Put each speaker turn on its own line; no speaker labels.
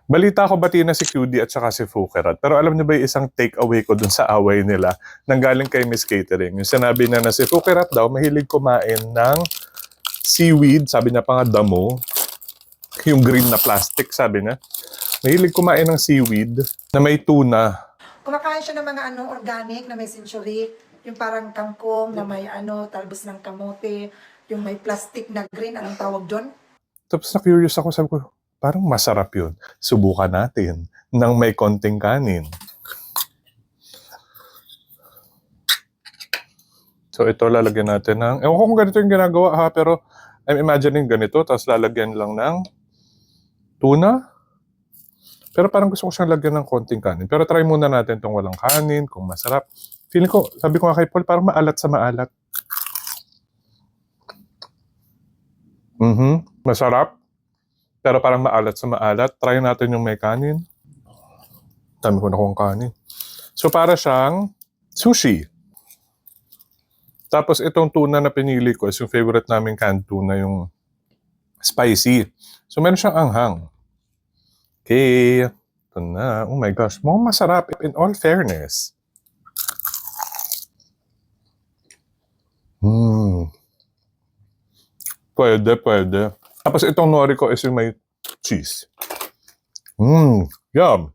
Balita ko bati na si QD at saka si Fukerat. Pero alam niyo ba yung isang takeaway ko dun sa away nila nang galing kay Miss Catering? Yung sinabi na si Fukerat daw mahilig kumain ng seaweed, sabi niya pa nga damo, yung green na plastic, sabi niya. Mahilig kumain ng seaweed na may tuna.
Kumakain siya ng mga organic na may century, yung parang kangkong na may talbos ng kamote, yung may plastic na green, anong tawag doon?
Tapos na-curious ako, sabi ko, parang masarap yun. Subukan natin nang may konting kanin. So ito lalagyan natin ng, ewan ko kung ganito yung ginagawa ha, pero I'm imagining ganito, tapos lalagyan lang ng tuna. Pero parang gusto ko siyang lagyan ng konting kanin. Pero try muna natin itong walang kanin, kung masarap. Feeling ko, sabi ko nga kay Paul, parang maalat sa maalat. Masarap. Pero parang maalat sa maalat. Try natin yung may kanin. Dami ko na kong kanin. So para siyang sushi. Tapos itong tuna na pinili ko is yung favorite namin canned tuna, yung spicy. So meron siyang anghang. Okay. Ito na. Oh my gosh. Mukhang masarap in all fairness. Pwede. Tapos itong nori ko is yung may cheese. Yum.